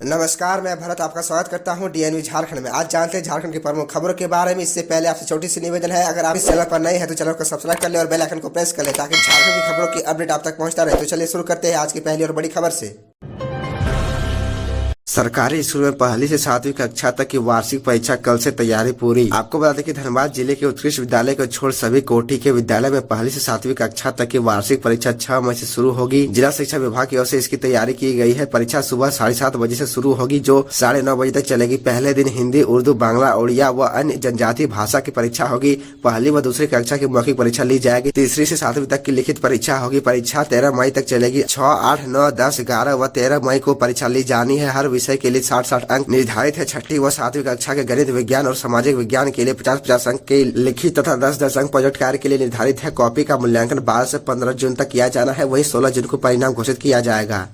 नमस्कार, मैं भरत आपका स्वागत करता हूं डीएनवी झारखंड में। आज जानते हैं झारखंड की प्रमुख खबरों के बारे में। इससे पहले आपसे छोटी सी निवेदन है, अगर आप इस चैनल पर नए हैं तो चैनल को सब्सक्राइब कर ले और बेल आइकन को प्रेस कर ले ताकि झारखंड की खबरों की अपडेट आप तक पहुंचता रहे। तो चलिए शुरू करते हैं आज की पहली और बड़ी खबर से। सरकारी स्कूल में पहली से 7वीं कक्षा तक की वार्षिक परीक्षा कल से तैयारी पूरी। आपको बता दें कि धनबाद जिले के उत्कृष्ट विद्यालय को छोड़ सभी कोटि के विद्यालय में पहली से 7वीं कक्षा तक की वार्षिक परीक्षा 6 मई से शुरू होगी। जिला शिक्षा विभाग की ओर से इसकी तैयारी की गई है। परीक्षा सुबह 7:30 बजे से शुरू होगी, जो 9:30 बजे तक चलेगी। पहले दिन हिंदी, उर्दू, बांग्ला, उड़िया व अन्य जनजातीय भाषा की परीक्षा होगी। पहली व दूसरी कक्षा की मौखिक परीक्षा ली जाएगी। तीसरी से 7वीं तक की लिखित परीक्षा होगी। परीक्षा 13 मई तक चलेगी। 6, 8, 9, 10, 11 व 13 मई को परीक्षा ली जानी है। हर विषय के लिए 60 अंक निर्धारित है। 6ठी व 7वीं कक्षा के गणित, विज्ञान और सामाजिक विज्ञान के लिए 50-50 अंक के लिखित तथा 10-10 अंक प्रोजेक्ट कार्य के लिए निर्धारित है। कॉपी का मूल्यांकन 12 से 15 जून तक किया जाना है। वहीं 16 जून को परिणाम घोषित किया जाएगा।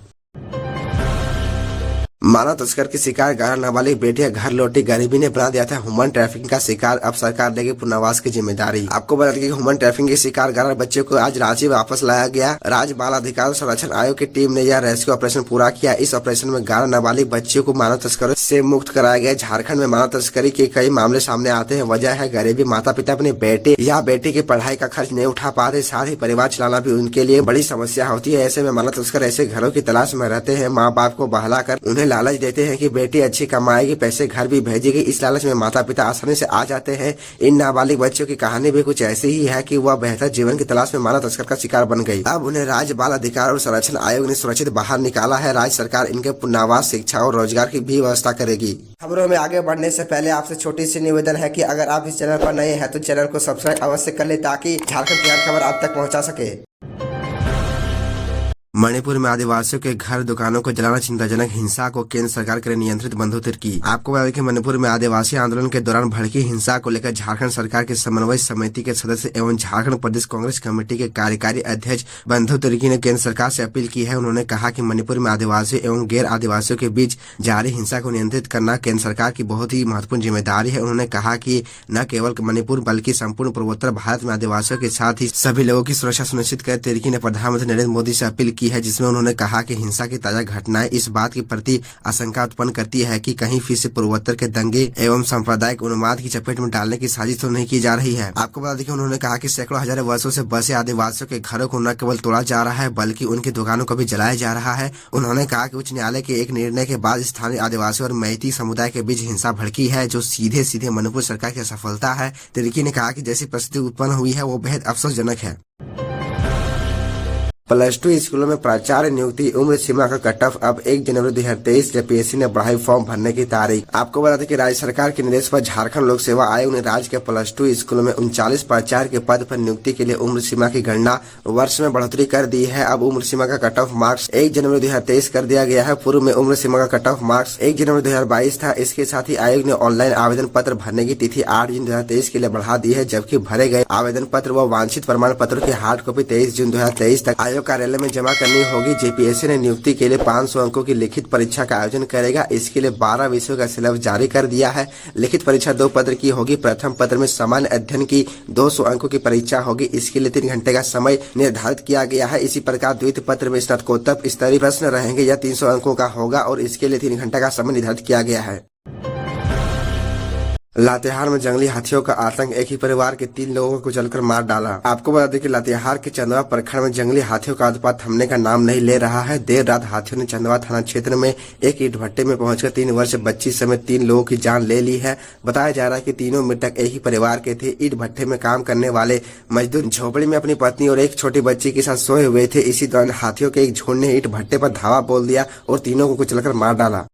मानव तस्कर की शिकार 11 नाबालिग बेटियां घर लौटी। गरीबी ने बना दिया था ह्यूमन ट्रैफिकिंग का शिकार। अब सरकार लेगी पुनर्वास की जिम्मेदारी। आपको बता दें कि ह्यूमन ट्रैफिकिंग के शिकार 11 बच्चों को आज रांची वापस लाया गया। राज्य बाल अधिकार संरक्षण आयोग की टीम ने यह रेस्क्यू ऑपरेशन पूरा किया। इस ऑपरेशन में 11 नाबालिग बच्चियों को मानव तस्करों से मुक्त कराया गया। झारखंड में मानव तस्करी के कई मामले सामने आते हैं। वजह है गरीबी। माता पिता अपने बेटे या बेटी की पढ़ाई का खर्च नहीं उठा पाते, साथ ही परिवार चलाना भी उनके लिए बड़ी समस्या होती है। ऐसे में मानव तस्कर ऐसे घरों की तलाश में रहते हैं। माँ बाप को बहलाकर उन्हें लालच देते हैं कि बेटी अच्छी कमाएगी, पैसे घर भी भेजेगी। इस लालच में माता पिता आसानी से आ जाते हैं। इन नाबालिग बच्चों की कहानी भी कुछ ऐसी ही है कि वह बेहतर जीवन की तलाश में मानव तस्कर का शिकार बन गई। अब उन्हें राज्य बाल अधिकार और संरक्षण आयोग ने सुरक्षित बाहर निकाला है। राज्य सरकार इनके पुनर्वास, शिक्षा और रोजगार की भी व्यवस्था करेगी। खबरों में आगे बढ़ने से पहले आपसे छोटी सी निवेदन है कि अगर आप इस चैनल पर नए हैं तो चैनल को सब्सक्राइब अवश्य कर ले ताकि झारखंड की हर खबर आप तक पहुँचा सके। मणिपुर में आदिवासियों के घर दुकानों को जलाना चिंताजनक। हिंसा को केंद्र सरकार के नियंत्रित बंधु तिर्की। आपको बता दें कि मणिपुर में आदिवासी आंदोलन के दौरान भड़की हिंसा को लेकर झारखंड सरकार के समन्वय समिति के सदस्य एवं झारखंड प्रदेश कांग्रेस कमेटी के कार्यकारी अध्यक्ष बंधु तिर्की ने केंद्र सरकार से अपील की है। उन्होंने कहा कि मणिपुर में आदिवासियों एवं गैर आदिवासियों के बीच जारी हिंसा को नियंत्रित करना केंद्र सरकार की बहुत ही महत्वपूर्ण जिम्मेदारी है। उन्होंने कहा कि न केवल मणिपुर बल्कि संपूर्ण पूर्वोत्तर भारत में आदिवासियों के साथ ही सभी लोगों की सुरक्षा सुनिश्चित कर तिर्की ने प्रधानमंत्री नरेंद्र मोदी से अपील की है, जिसमें उन्होंने कहा कि हिंसा की ताजा घटनाएं इस बात के प्रति आशंका उत्पन्न करती है कि कहीं फिर से पूर्वोत्तर के दंगे एवं सांप्रदायिक उन्माद की चपेट में डालने की साजिश तो नहीं की जा रही है। आपको बता दें कि उन्होंने कहा कि सैकड़ों हजारों वर्षों से बसे आदिवासियों के घरों को न केवल तोड़ा जा रहा है बल्कि उनकी दुकानों को भी जलाया जा रहा है। उन्होंने कहा कि उच्च न्यायालय के एक निर्णय के बाद स्थानीय आदिवासी और मैती समुदाय के बीच हिंसा भड़की है, जो सीधे सीधे मणिपुर सरकार की असफलता है। तिर्की ने कहा कि जैसी परिस्थिति उत्पन्न हुई है वो बेहद अफसोसजनक है। +2 स्कूलों में प्राचार्य नियुक्ति उम्र सीमा का कट ऑफ अब 1 जनवरी 2023 जेपीएससी ने बढ़ाई फॉर्म भरने की तारीख। आपको बता दें कि राज्य सरकार के निर्देश पर झारखंड लोक सेवा आयोग ने राज्य के +2 स्कूलों में 39 प्राचार्य के पद पर नियुक्ति के लिए उम्र सीमा की गणना वर्ष में बढ़ोतरी कर दी है। अब उम्र सीमा का कट ऑफ मार्क्स 1 जनवरी 2023 कर दिया गया है। पूर्व में उम्र सीमा का कट ऑफ मार्क्स 1 जनवरी 2022 था। इसके साथ ही आयोग ने ऑनलाइन आवेदन पत्र भरने की तिथि 8 जून 2023 के लिए बढ़ा दी है, जबकि भरे गए आवेदन पत्र व वांछित प्रमाण पत्रों की हार्ड कॉपी 23 जून 2023 तक आयोग कार्यालय में जमा करनी होगी। जेपीएससी ने नियुक्ति के लिए 500 अंकों की लिखित परीक्षा का आयोजन करेगा। इसके लिए 12 विषयों का सिलेबस जारी कर दिया है। लिखित परीक्षा 2 पत्र की होगी। प्रथम पत्र में सामान्य अध्ययन की 200 अंकों की परीक्षा होगी। इसके लिए 3 घंटे का समय निर्धारित किया गया है। इसी प्रकार द्वितीय पत्र में स्नातकोत्तर स्तरीय प्रश्न रहेंगे। यह 300 अंकों का होगा और इसके लिए 3 घंटे का समय निर्धारित किया गया है। लातेहार में जंगली हाथियों का आतंक, एक ही परिवार के 3 लोगों को जलकर मार डाला। आपको बता दें कि लातेहार के चंदवा प्रखंड में जंगली हाथियों का उत्पात थमने का नाम नहीं ले रहा है। देर रात हाथियों ने चंदवा थाना क्षेत्र में एक ईंट भट्टे में पहुंचकर 3 वर्ष बच्ची समेत 3 लोगों की जान ले ली है। बताया जा रहा है कि तीनों मृतक एक ही परिवार के थे। ईंट भट्टे में काम करने वाले मजदूर झोपड़ी में अपनी पत्नी और एक छोटी बच्ची के साथ सोए हुए थे। इसी दौरान हाथियों के एक झुंड ने ईंट भट्टे पर धावा बोल दिया और तीनों को कुचलकर मार डाला।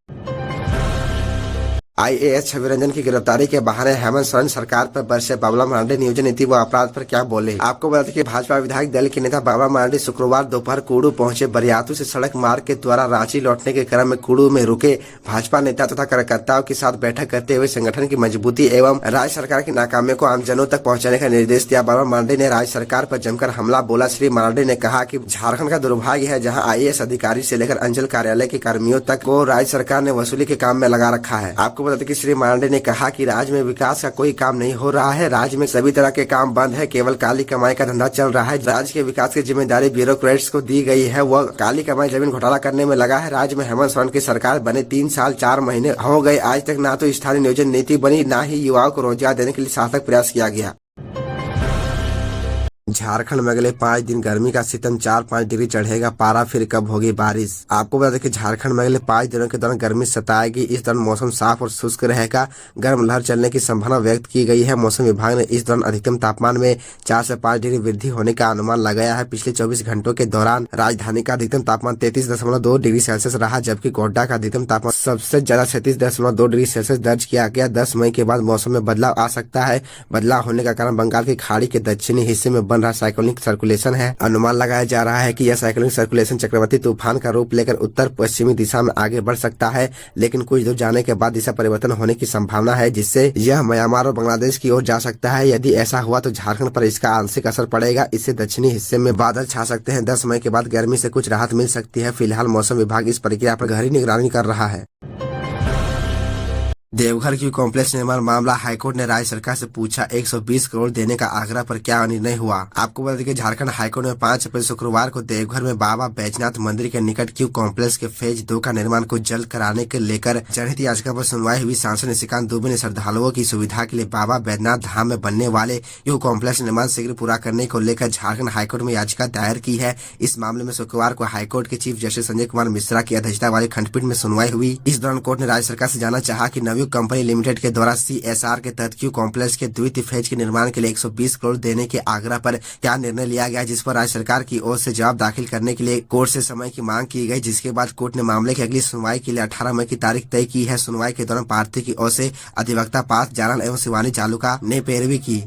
आईएएस छवि रंजन की गिरफ्तारी के बहाने हेमंत सोरेन सरकार पर बरसे बाबूलाल मरांडी। नियोजन नीति व अपराध पर क्या बोले। आपको बता दें कि भाजपा विधायक दल के नेता बाबूलाल मरांडी शुक्रवार दोपहर कुड़ू पहुंचे। बरियातू से सड़क मार्ग के द्वारा रांची लौटने के क्रम में कुड़ू में रुके भाजपा नेता तथा कार्यकर्ताओं के साथ बैठक करते हुए संगठन की मजबूती एवं राज्य सरकार की नाकामियों को आमजनों तक पहुँचाने का निर्देश दिया। बाबूलाल मरांडी ने राज्य सरकार पर जमकर हमला बोला। श्री मरांडी ने कहा कि झारखंड का दुर्भाग्य है जहाँ आईएएस अधिकारी से लेकर अंचल कार्यालय के कर्मियों तक को राज्य सरकार ने वसूली के काम में लगा रखा है। आपको बता दें कि श्री मांडे ने कहा कि राज्य में विकास का कोई काम नहीं हो रहा है। राज्य में सभी तरह के काम बंद है, केवल काली कमाई का धंधा चल रहा है। राज्य के विकास की जिम्मेदारी ब्यूरोक्रेट्स को दी गई है, वह काली कमाई जमीन घोटाला करने में लगा है। राज्य में हेमंत सोरेन की सरकार बने 3 साल 4 महीने हो गए, आज तक ना तो स्थानीय नियोजन नीति बनी, ना ही युवाओं को रोजगार देने के लिए सार्थक प्रयास किया गया। झारखंड में अगले 5 दिन गर्मी का सितम 4-5 डिग्री चढ़ेगा पारा, फिर कब होगी बारिश। आपको बता दें कि झारखंड में अगले 5 दिनों के दौरान गर्मी सताएगी। इस दौरान मौसम साफ और शुष्क रहेगा, गर्म लहर चलने की संभावना व्यक्त की गई है। मौसम विभाग ने इस दौरान अधिकतम तापमान में 4 से 5 डिग्री वृद्धि होने का अनुमान लगाया है। पिछले 24 घंटों के दौरान राजधानी का अधिकतम तापमान 33.2 डिग्री सेल्सियस रहा, जबकि गोड्डा का अधिकतम तापमान सबसे ज्यादा 36.2 डिग्री सेल्सियस दर्ज किया गया। 10 मई के बाद मौसम में बदलाव आ सकता है। बदलाव होने का कारण बंगाल की खाड़ी के दक्षिणी हिस्से में बन रहा साइक्लोनिक सर्कुलेशन है। अनुमान लगाया जा रहा है कि यह साइक्लोनिक सर्कुलेशन चक्रवाती तूफान का रूप लेकर उत्तर पश्चिमी दिशा में आगे बढ़ सकता है, लेकिन कुछ दूर जाने के बाद दिशा परिवर्तन होने की संभावना है, जिससे यह म्यांमार और बांग्लादेश की ओर जा सकता है। यदि ऐसा हुआ तो झारखंड पर इसका आंशिक असर पड़ेगा। इससे दक्षिणी हिस्से में बादल छा सकते हैं। 10 मई के बाद गर्मी से कुछ राहत मिल सकती है। फिलहाल मौसम विभाग इस प्रक्रिया पर गहरी निगरानी कर रहा है। देवघर क्यू कॉम्प्लेक्स निर्माण मामला, हाईकोर्ट ने राज्य सरकार से पूछा 120 करोड़ देने का आग्रह पर क्या निर्णय हुआ। आपको बता दें कि झारखंड हाईकोर्ट में 5 अप्रैल शुक्रवार को देवघर में बाबा बैजनाथ मंदिर के निकट क्यू कॉम्प्लेक्स के फेज 2 का निर्माण को जल्द कराने के लेकर जनहित याचिका पर सुनवाई हुई। सांसद निशिकांत दुबे ने श्रद्धालुओं की सुविधा के लिए बाबा बैजनाथ धाम में बनने वाले क्यू कॉम्प्लेक्स निर्माण शीघ्र पूरा करने को लेकर झारखंड हाईकोर्ट में याचिका दायर की है। इस मामले में शुक्रवार को हाईकोर्ट के चीफ जस्टिस संजय कुमार मिश्रा की अध्यक्षता वाली खंडपीठ में सुनवाई हुई। इस दौरान कोर्ट ने राज्य सरकार से जानना चाहा कि नवयुग कंपनी लिमिटेड के द्वारा CSR के तहत क्यू कॉम्प्लेक्स के द्वितीय फेज के निर्माण के लिए 120 करोड़ देने के आग्रह पर क्या निर्णय लिया गया, जिस पर राज्य सरकार की ओर से जवाब दाखिल करने के लिए कोर्ट से समय की मांग की गई, जिसके बाद कोर्ट ने मामले की अगली सुनवाई के लिए 18 मई की तारीख तय की है। सुनवाई के दौरान प्रार्थी की ओर से अधिवक्ता पार्थ जारल एवं शिवानी चालुका ने पैरवी की।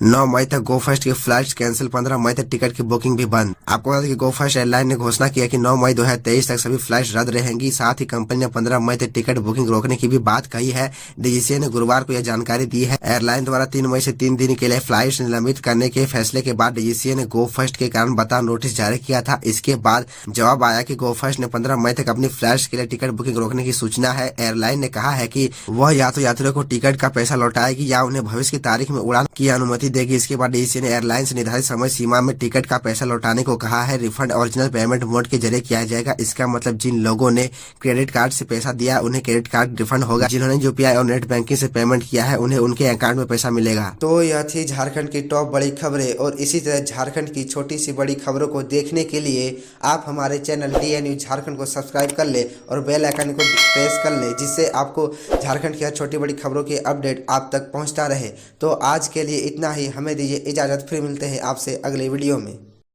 9 मई तक गो फर्स्ट की फ्लाइट्स कैंसिल, 15 मई तक टिकट की बुकिंग भी बंद। आपको बता दें कि गो फर्स्ट एयरलाइन ने घोषणा किया कि 9 मई 2023 तक सभी फ्लाइट्स रद्द रहेंगी। साथ ही कंपनी ने 15 मई तक टिकट बुकिंग रोकने की भी बात कही है। DGCA ने गुरुवार को यह जानकारी दी है। एयरलाइन द्वारा 3 मई से 3 दिन के लिए फ्लाइट्स निलंबित करने के फैसले के बाद DGCA ने गो फर्स्ट के कारण बताओ नोटिस जारी किया था। इसके बाद जवाब आया कि गो फर्स्ट ने 15 मई तक अपनी फ्लाइट्स के लिए टिकट बुकिंग रोकने की सूचना है। एयरलाइन ने कहा है कि वह या तो यात्रियों को टिकट का पैसा लौटाएगी या उन्हें भविष्य की तारीख में उड़ान की अनुमति देगी। इसके बाद DGCA ने एयरलाइन से निर्धारित समय सीमा में टिकट का पैसा लौटाने को कहा है। रिफंड ओरिजिनल पेमेंट मोड के जरिए किया जाएगा। इसका मतलब जिन लोगों ने क्रेडिट कार्ड से पैसा दिया उन्हें क्रेडिट कार्ड रिफंड होगा। जिन्होंने UPI और नेट बैंकिंग से पेमेंट किया है उन्हें उनके अकाउंट में पैसा मिलेगा। तो यह थी झारखंड की टॉप बड़ी खबरें, और इसी तरह झारखंड की छोटी सी बड़ी खबरों को देखने के लिए आप हमारे चैनल DN न्यूज झारखंड को सब्सक्राइब कर ले और बेल आइकन को प्रेस कर ले, जिससे आपको झारखंड की हर छोटी बड़ी खबरों की अपडेट आप तक पहुंचता रहे। तो आज के लिए इतना ही, हमें दीजिए इजाजत, फिर मिलते हैं आपसे अगले वीडियो में।